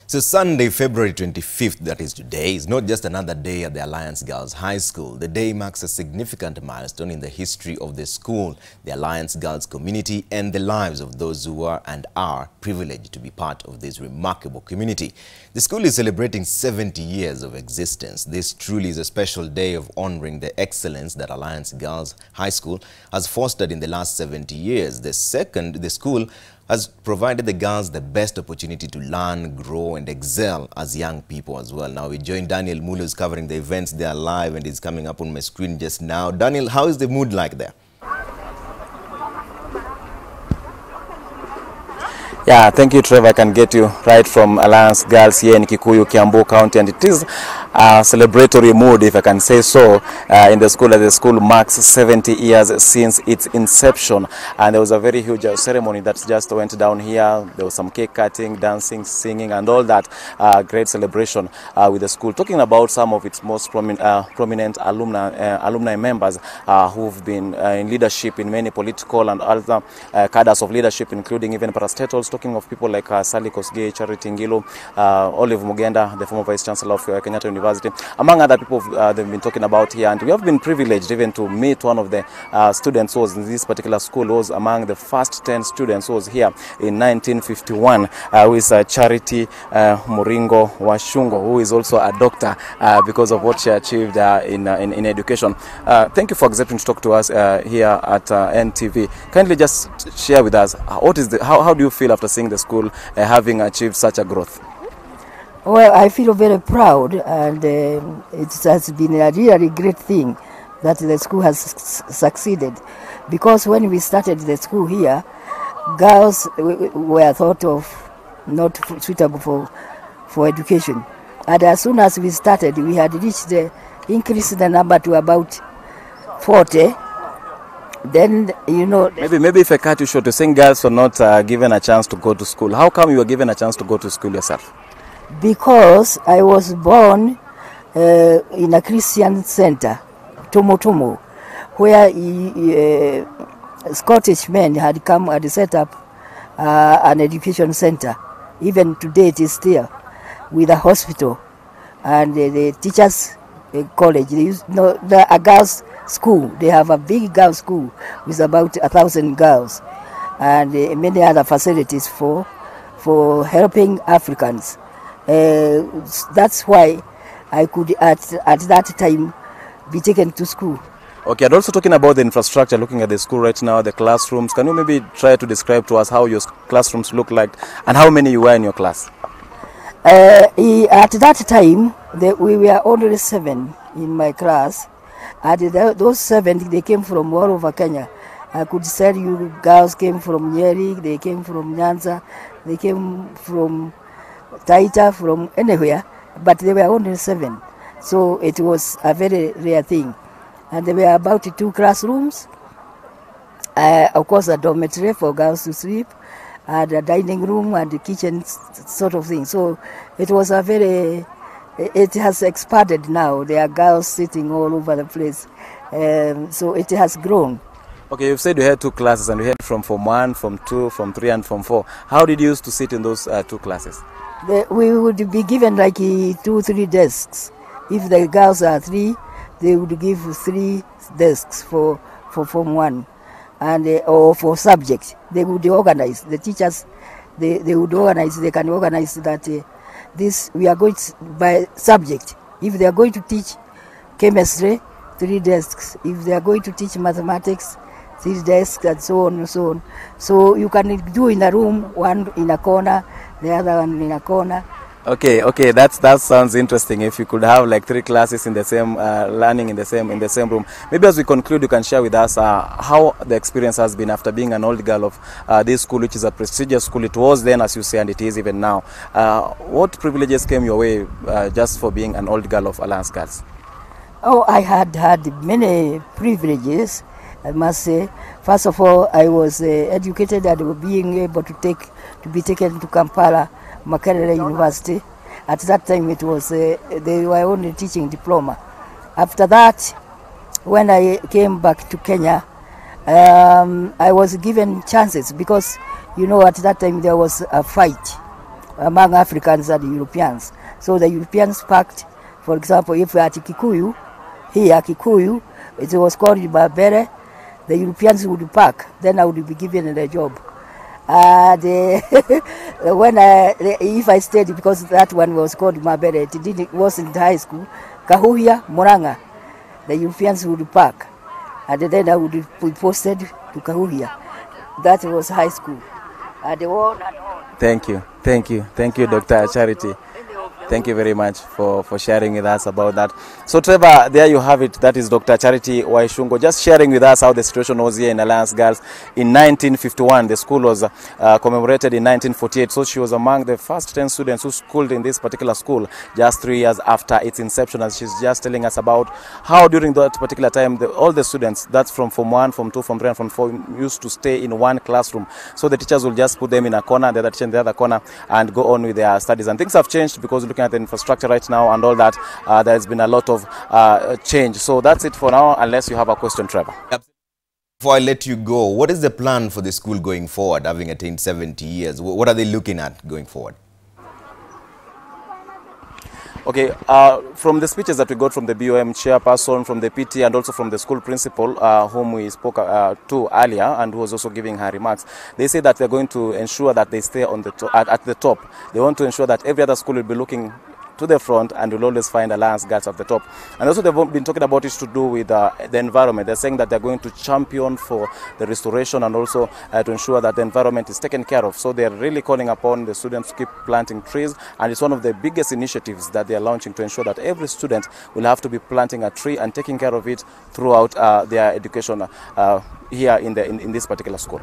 So Sunday, February 25th, that is today, is not just another day at the Alliance Girls High School. The day marks a significant milestone in the history of the school, the Alliance Girls community, and the lives of those who are and are privileged to be part of this remarkable community. The school is celebrating 70 years of existence. This truly is a special day of honoring the excellence that Alliance Girls High School has fostered in the last 70 years. The school has provided the girls the best opportunity to learn, grow, and excel as young people as well. Now we join Daniel Mulu, who's covering the events there live, and is coming up on my screen just now. Daniel, how is the mood like there? Yeah, thank you, Trevor. I can get you right from Alliance Girls here in Kikuyu, Kiambu County, and it is a celebratory mood, if I can say so, in the school. As the school marks 70 years since its inception, and there was a very huge ceremony that just went down here. There was some cake cutting, dancing, singing, and all that great celebration with the school. Talking about some of its most prominent alumni members who've been in leadership in many political and other cadres of leadership, including even parastatals. Talking of people like Sally Kosgei, Charity Ngilu, Olive Mugenda, the former Vice Chancellor of Kenyatta University, among other people they've been talking about here. And we have been privileged even to meet one of the students who was in this particular school, who was among the first 10 students who was here in 1951, who is Charity Muringo Washungo, who is also a doctor because of what she achieved in education. Thank you for accepting to talk to us here at NTV. Kindly just share with us, how do you feel after seeing the school having achieved such a growth? Well, I feel very proud, and it has been a really great thing that the school has succeeded, because when we started the school here, girls were thought of not suitable for education, and as soon as we started, we had increased the number to about 40. Then, you know... Maybe if I cut you short, you're saying girls were not given a chance to go to school. How come you were given a chance to go to school yourself? Because I was born in a Christian center, Tomo, where Scottish men had come and set up an education center. Even today it is still, with a hospital and the teachers' college. They use, a girls' school. They have a big girls' school with about 1,000 girls, and many other facilities for helping Africans. That's why I could at that time be taken to school. Okay, and also talking about the infrastructure, looking at the school right now, the classrooms, can you maybe try to describe to us how your classrooms look like and how many you were in your class? At that time, we were only 7 in my class, and those 7, they came from all over Kenya. I could tell you girls came from Nyeri, they came from Nyanza, they came from Taita, from anywhere, but they were only 7. So it was a very rare thing. And there were about 2 classrooms, of course a dormitory for girls to sleep, and a dining room and a kitchen sort of thing. So it was it has expanded now. There are girls sitting all over the place. So it has grown. Okay, you've said you had 2 classes, and you had from Form 1, Form 2, Form 3, and Form 4. How did you used to sit in those 2 classes? We would be given like 2-3 desks. If the girls are 3, they would give 3 desks for Form 1, and or for subject. They would organize. The teachers, they would organize. They can organize that this we are going to, by subject. If they are going to teach chemistry, 3 desks. If they are going to teach mathematics, 3 desks, and so on and so on. So you can do in a room, one in a corner, the other one in a corner. Okay, that sounds interesting. If you could have like 3 classes in the same, learning in the same room. Maybe as we conclude, you can share with us how the experience has been after being an old girl of this school, which is a prestigious school. It was then, as you say, and it is even now. What privileges came your way just for being an old girl of Alliance Girls? Oh, I had many privileges, I must say. First of all, I was educated and being able to be taken to Kampala Makerere University. At that time, it was they were only teaching diploma. After that, when I came back to Kenya, I was given chances because, you know, at that time there was a fight among Africans and Europeans. So the Europeans packed, for example, if we are at Kikuyu, here Kikuyu, it was called Mabere, the Europeans would pack, then I would be given the job. If I stayed, because that one was called Mabere, it wasn't high school, Kahuya, Moranga, the Europeans would pack, and then I would be posted to Kahuya. That was high school. Thank you, Dr. Charity. Thank you very much for sharing with us about that. So Trevor, there you have it. That is Dr. Charity Waishungo just sharing with us how the situation was here in Alliance Girls in 1951. The school was commemorated in 1948. So she was among the first 10 students who schooled in this particular school just 3 years after its inception. And she's just telling us about how during that particular time, all the students, that's from Form 1, Form 2, Form 3 and Form 4, used to stay in one classroom. So the teachers will just put them in a corner, the other teacher in the other corner, and go on with their studies. And things have changed because looking at the infrastructure right now and all that, there has been a lot of change. So that's it for now, unless you have a question, Trevor. Before I let you go, what is the plan for the school going forward, having attained 70 years? What are they looking at going forward? Okay, from the speeches that we got from the BOM chairperson, from the PT, and also from the school principal, whom we spoke to earlier, and who was also giving her remarks, they say that they're going to ensure that they stay on the at the top. They want to ensure that every other school will be looking to the front and will always find Alliance Girls at the top. And also they've been talking about it to do with the environment. They're saying that they're going to champion for the restoration and also to ensure that the environment is taken care of. So they're really calling upon the students to keep planting trees, and it's one of the biggest initiatives that they're launching to ensure that every student will have to be planting a tree and taking care of it throughout their education here in this particular school.